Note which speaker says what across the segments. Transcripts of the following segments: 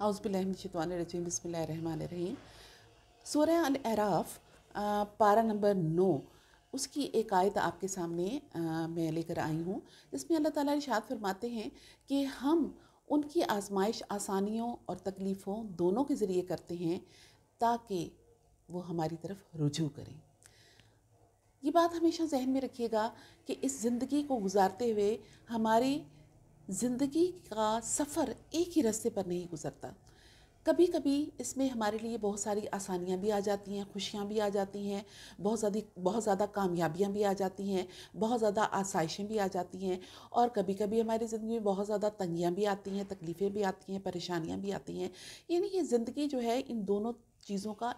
Speaker 1: اعوذ باللہ من الشیطان الرجیم، بسم اللہ الرحمن الرحیم۔ سورہ الاعراف پارہ نمبر 9، اس کی ایک آیت آپ کے سامنے میں لے کر آئی ہوں، جس میں اللہ تعالیٰ ارشاد فرماتے ہیں کہ ہم ان کی آزمائش آسانیوں اور تکلیفوں دونوں کے ذریعے کرتے ہیں تاکہ وہ ہماری طرف رجوع کریں۔ یہ بات ہمیشہ ذہن میں رکھیے گا کہ اس زندگی کو گزارتے ہوئے ہماری زندگی کا سفر ایک ہی راستے پر نہیں گزرتا۔ کبھی کبھی اس میں ہمارے لیے بہت ساری آسانیاں بھی آ جاتی ہیں، خوشیاں بھی آ جاتی ہیں، بہت زیادہ کامیابیاں بھی آ جاتی ہیں، بہت زیادہ آسائشیں بھی آ جاتی ہیں، اور کبھی کبھی ہماری زندگی میں بہت زیادہ تنگیاں بھی آتی ہیں، تکلیفیں بھی آتی ہیں، پریشانیاں بھی آتی ہیں۔ یعنی یہ زندگی جو ہے ان دونوں چیزوں کا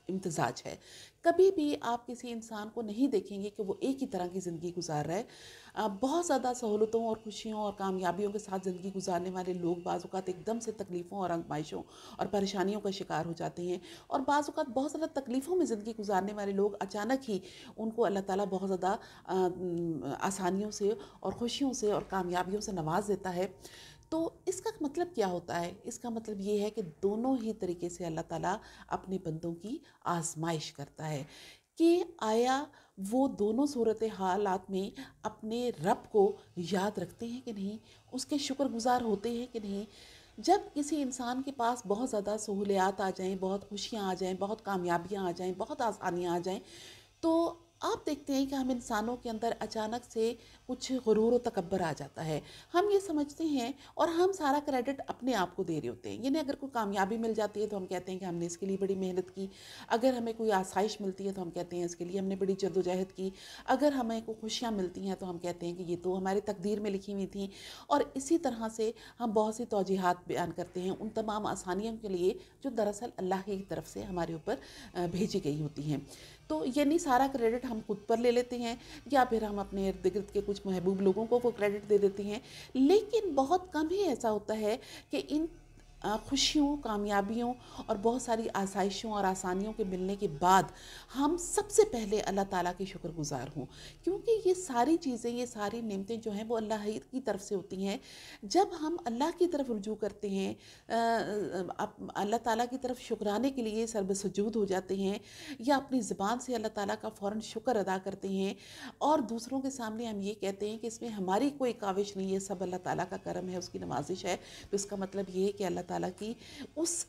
Speaker 1: امتزاج ہے۔ کبھی بھی آپ کسی انسان کو نہیں دیکھیں گے کہ وہ ایک ہی طرح کی زندگی گزار رہا ہے۔ بہت زیادہ سہولتوں اور خوشیوں اور کامیابیوں کے ساتھ زندگی گزارنے والے لوگ بعض اوقات ایک دم سے تکلیفوں اور آزمائشوں اور پریشانیوں کا شکار ہو جاتے ہیں، اور بعض اوقات بہت زیادہ تکلیفوں میں زندگی گزارنے والے لوگ اچانک ہی ان کو اللہ تعالیٰ بہت زیادہ آسانیوں سے اور خوشیوں سے اور کامیابیوں سے نواز دیتا ہے۔ تو اس کا مطلب کیا ہوتا ہے؟ اس کا مطلب یہ ہے کہ دونوں ہی طریقے سے اللہ تعالیٰ اپنے بندوں کی آزمائش کرتا ہے کہ آیا وہ دونوں صورتحالات میں اپنے رب کو یاد رکھتے ہیں کہ نہیں، اس کے شکر گزار ہوتے ہیں کہ نہیں۔ جب کسی انسان کے پاس بہت زیادہ سہولیات آ جائیں، بہت خوشیاں آ جائیں، بہت کامیابیاں آ جائیں، بہت آسانیاں آ جائیں، تو آپ دیکھتے ہیں کہ ہم انسانوں کے اندر اچانک سے کچھ غرور و تکبر آ جاتا ہے۔ ہم یہ سمجھتے ہیں اور ہم سارا کریڈٹ اپنے آپ کو دے رہے ہوتے ہیں۔ یعنی اگر کوئی کامیابی مل جاتی ہے تو ہم کہتے ہیں کہ ہم نے اس کے لیے بڑی محنت کی، اگر ہمیں کوئی آسائش ملتی ہے تو ہم کہتے ہیں اس کے لیے ہم نے بڑی جدوجہد کی، اگر ہمیں کوئی خوشیاں ملتی ہیں تو ہم کہتے ہیں کہ یہ تو ہماری تقدیر میں لکھی ہوئی تھیں، اور اسی طرح سے ہم بہت سی توجیحات بیان کرتے ہیں ان تمام آسانیوں کے لیے جو دراصل اللہ کی طرف سے ہمارے اوپر بھیجی گئی ہوتی ہیں۔ تو یعنی سارا کریڈٹ ہم خود پر لے لیتے ہیں، یا پھر ہم اپنے ارد گرد کے کچھ محبوب لوگوں کو وہ کریڈٹ دے دیتے ہیں، لیکن بہت کم ہی ایسا ہوتا ہے کہ ان خوشیوں، کامیابیوں اور بہت ساری آسائشوں اور آسانیوں کے ملنے کے بعد ہم سب سے پہلے اللہ تعالیٰ کے شکر گزار ہوں، کیونکہ یہ ساری چیزیں، یہ ساری نعمتیں جو ہیں وہ اللہ ہی کی طرف سے ہوتی ہیں۔ جب ہم اللہ کی طرف رجوع کرتے ہیں، اللہ تعالیٰ کی طرف شکرانے کے لیے سر بسجود ہو جاتے ہیں، یا اپنی زبان سے اللہ تعالیٰ کا فوراً شکر ادا کرتے ہیں، اور دوسروں کے سامنے ہم یہ کہتے ہیں کہ اس میں ہماری کوئی کاوش نہیں ہے، سب اللہ تعالیٰ کا کرم ہے، اس کی نوازش ہے، تو اس کا مطلب یہ ہے کہ اللہ تعالیٰ کی اس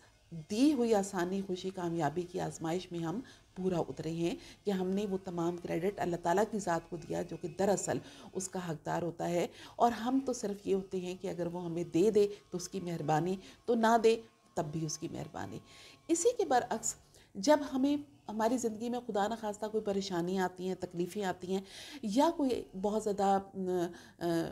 Speaker 1: دی ہوئی آسانی، خوشی، کامیابی کی آزمائش میں ہم پورا اترے ہیں، کہ ہم نے وہ تمام کریڈٹ اللہ تعالیٰ کی ذات کو دیا جو کہ دراصل اس کا حقدار ہوتا ہے، اور ہم تو صرف یہ ہوتے ہیں کہ اگر وہ ہمیں دے دے تو اس کی مہربانی، تو نہ دے تب بھی اس کی مہربانی۔ اسی کے برعکس جب ہماری زندگی میں خدا نخواستہ کوئی پریشانیاں آتی ہیں، تکلیفیں آتی ہیں، یا کوئی بہت زیادہ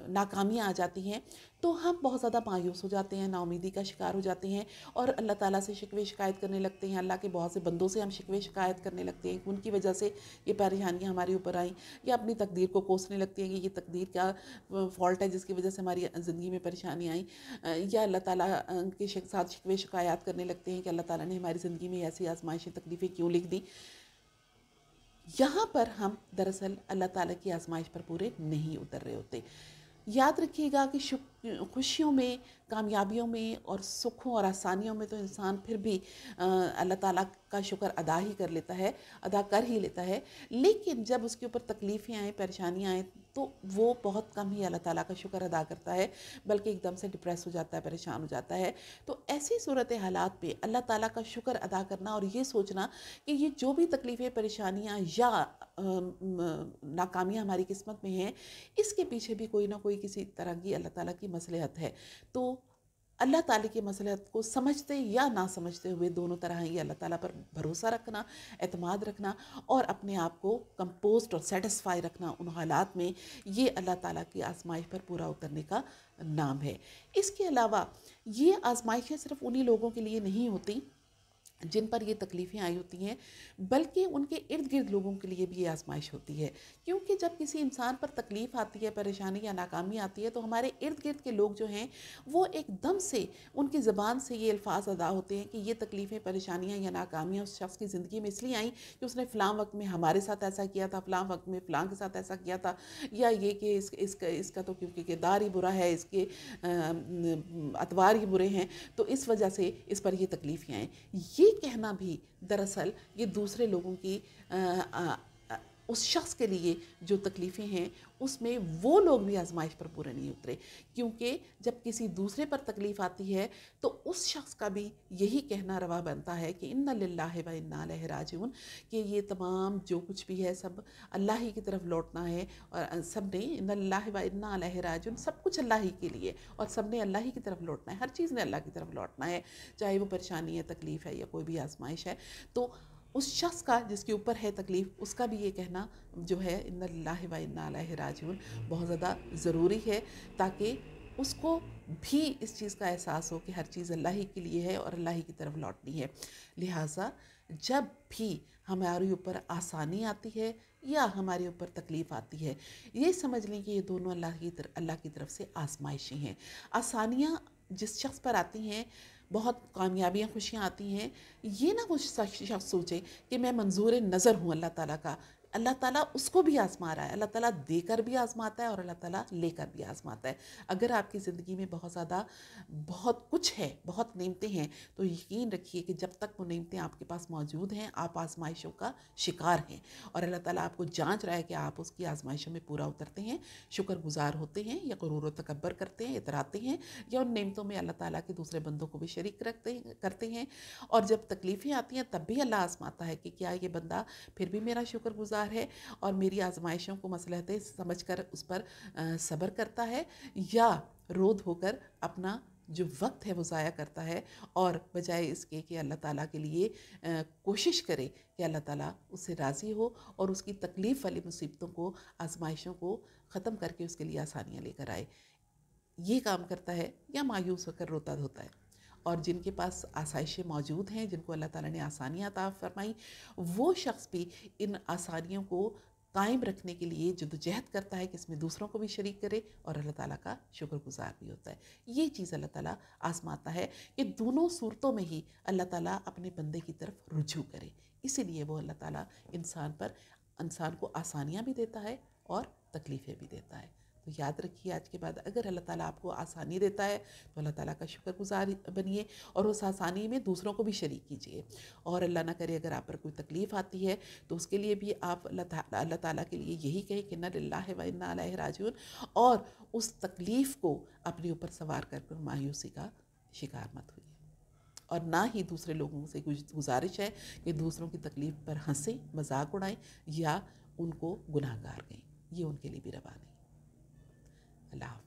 Speaker 1: ناکامیاں آ جاتی ہیں، تو ہم بہت زیادہ مایوس ہو جاتے ہیں، نا امیدی کا شکار ہو جاتے ہیں، اور اللہ تعالیٰ سے شکوے شکایت کرنے لگتے ہیں۔ اللہ کے بہت سے بندوں سے ہم شکوے شکایت کرنے لگتے ہیں کہ ان کی وجہ سے یہ پریشانیاں ہمارے اوپر آئیں، یا اپنی تقدیر کو کوسنے لگتے ہیں کہ یہ تقدیر کا فالٹ ہے جس کی وجہ سے ہماری زندگی میں پریشانیاں آئیں، یا اللہ تعالیٰ کے ساتھ شکوے شکایات کرنے لگتے ہیں کہ اللہ تعالیٰ نے ہماری زندگی میں ایسی آزمائشیں، تکلیفیں کیوں لکھ دیں۔ یہاں پر ہم دراصل اللہ تعالیٰ کی آزمائش پر پورے نہیں اتر رہے ہوتے۔ یاد رکھیے گا کہ خوشیوں میں، کامیابیوں میں اور سکھوں اور آسانیوں میں تو انسان پھر بھی اللہ تعالیٰ کا شکر ادا ہی کر لیتا ہے، ادا کر ہی لیتا ہے، لیکن جب اس کے اوپر تکلیفیں آئیں، پریشانیاں آئیں، تو وہ بہت کم ہی اللہ تعالیٰ کا شکر ادا کرتا ہے، بلکہ ایک دم سے ڈپریس ہو جاتا ہے، پریشان ہو جاتا ہے۔ تو ایسی صورتحالات پہ اللہ تعالیٰ کا شکر ادا کرنا اور یہ سوچنا کہ یہ جو بھی تکلیفیں، پریشانیاں یا ناکامیاں ہماری قسمت میں ہیں، اس کے پیچھے بھی کوئی نہ کوئی کسی طرح کی اللہ تعالیٰ کی مصلحت ہے۔ تو اللہ تعالیٰ کی مصلحت کو سمجھتے یا نہ سمجھتے ہوئے دونوں طرح ہی اللہ تعالیٰ پر بھروسہ رکھنا، اعتماد رکھنا، اور اپنے آپ کو کمپوزڈ اور سیٹسفائی رکھنا ان حالات میں، یہ اللہ تعالیٰ کی آزمائش پر پورا اترنے کا نام ہے۔ اس کے علاوہ یہ آزمائشیں صرف انہی لوگوں کے لیے نہیں ہوتی جن پر یہ تکلیفیں آئی ہوتی ہیں، بلکہ ان کے ارد گرد لوگوں کے لیے بھی یہ آزمائش ہوتی ہے، کیونکہ جب کسی انسان پر تکلیف آتی ہے، پریشانی یا ناکامی آتی ہے، تو ہمارے ارد گرد کے لوگ جو ہیں وہ ایک دم سے ان کی زبان سے یہ الفاظ ادا ہوتے ہیں کہ یہ تکلیفیں، پریشانیاں یا ناکامیاں اس شخص کی زندگی میں اس لیے آئیں کہ اس نے فلاں وقت میں ہمارے ساتھ ایسا کیا تھا، فلاں وقت میں فلاں کے ساتھ ایسا کیا تھا، یا یہ کہ اس کا تو کیونکہ کردار ہی برا ہے، اس کے اتوار ہی برے ہیں، تو اس وجہ سے اس پر یہ تکلیفیں آئیں۔ یہ کہنا بھی دراصل یہ دوسرے لوگوں کی اس شخص کے لیے جو تکلیفیں ہیں اس میں وہ لوگ بھی آزمائش پر پورے نہیں اترے، کیونکہ جب کسی دوسرے پر تکلیف آتی ہے تو اس شخص کا بھی یہی کہنا روا بنتا ہے کہ انا للہ و انا الیہ راجعون، کہ یہ تمام جو کچھ بھی ہے سب اللہ ہی کی طرف لوٹنا ہے، اور سب نے انا للہ و انا الیہ راجعون، سب کچھ اللہ ہی کے لیے، اور سب نے اللہ ہی کی طرف لوٹنا ہے، ہر چیز نے اللہ کی طرف لوٹنا ہے، چاہے وہ پریشانی ہے، تکلیف ہے یا کوئی بھی آزمائش ہے۔ تو اس شخص کا جس کے اوپر ہے تکلیف، اس کا بھی یہ کہنا جو ہے انا للہ و انا الیہ راجعون بہت زیادہ ضروری ہے، تاکہ اس کو بھی اس چیز کا احساس ہو کہ ہر چیز اللہ ہی کے لیے ہے اور اللہ ہی کی طرف لوٹنی ہے۔ لہٰذا جب بھی ہمارے اوپر آسانی آتی ہے یا ہمارے اوپر تکلیف آتی ہے، یہ سمجھ لیں کہ یہ دونوں اللہ کی طرف سے آزمائشیں ہیں۔ آسانیاں جس شخص پر آتی ہیں، بہت کامیابیاں، خوشیاں آتی ہیں، یہ نہ وہ شخص سوچے کہ میں منظور نظر ہوں اللہ تعالیٰ کا۔ اللہ تعالیٰ اس کو بھی آزما رہا ہے، اللہ تعالیٰ دے کر بھی آزماتا ہے اور اللہ تعالیٰ لے کر بھی آزماتا ہے۔ اگر آپ کی زندگی میں بہت کچھ ہے، بہت نعمتیں ہیں، تو یقین رکھیے کہ جب تک وہ نعمتیں آپ کے پاس موجود ہیں آپ آزمائشوں کا شکار ہیں، اور اللہ تعالیٰ آپ کو جانچ رہا ہے کہ آپ اس کی آزمائشوں میں پورا اترتے ہیں، شکر گزار ہوتے ہیں یا غرور و تکبر کرتے ہیں، اتراتے ہیں، یا ان نعمتوں میں اللہ تعالیٰ کے دوسرے بندوں کو بھی شریک کرتے ہیں۔ اور جب تکلیفیں آتی ہیں تب بھی اللہ آزماتا ہے کہ کیا یہ بندہ پھر بھی میرا شکر گزار ہے اور میری آزمائشوں کو مصلحتیں سمجھ کر اس پر صبر کرتا ہے، یا رو دھو کر اپنا جو وقت ہے وہ ضائع کرتا ہے، اور بجائے اس کے کہ اللہ تعالیٰ کے لیے کوشش کرے کہ اللہ تعالیٰ اس سے راضی ہو اور اس کی تکلیف والی مصیبتوں کو، آزمائشوں کو ختم کر کے اس کے لیے آسانیاں لے کر آئے، یہ کام کرتا ہے، یا مایوس ہو کر روتا دھوتا ہے۔ اور جن کے پاس آسائشیں موجود ہیں، جن کو اللہ تعالیٰ نے آسانیاں عطا فرمائی، وہ شخص بھی ان آسانیوں کو قائم رکھنے کے لیے جدوجہد کرتا ہے کہ اس میں دوسروں کو بھی شریک کرے، اور اللہ تعالیٰ کا شکر گزار بھی ہوتا ہے۔ یہ چیز اللہ تعالیٰ آزماتا ہے کہ دونوں صورتوں میں ہی اللہ تعالیٰ اپنے بندے کی طرف رجوع کرے، اسی لیے وہ اللہ تعالیٰ انسان کو آسانیاں بھی دیتا ہے اور تکلیفیں بھی دیتا ہے۔ تو یاد رکھیے آج کے بعد اگر اللہ تعالیٰ آپ کو آسانی دیتا ہے تو اللہ تعالیٰ کا شکر گزار بنیے، اور اس آسانی میں دوسروں کو بھی شریک کیجیے، اور اللہ نہ کرے اگر آپ پر کوئی تکلیف آتی ہے تو اس کے لیے بھی آپ اللہ تعالیٰ کے لیے یہی کہیں کہ انا للہ و انا الیہ راجعون، اور اس تکلیف کو اپنے اوپر سوار کر مایوسی کا شکار مت ہوئیے۔ اور نہ ہی دوسرے لوگوں سے گزارش ہے کہ دوسروں کی تکلیف پر ہنسیں، مذاق اڑائیں یا ان کو گناہ گار کہیں، یہ ان کے لیے بھی روا نہیں۔ اللہ حافظ۔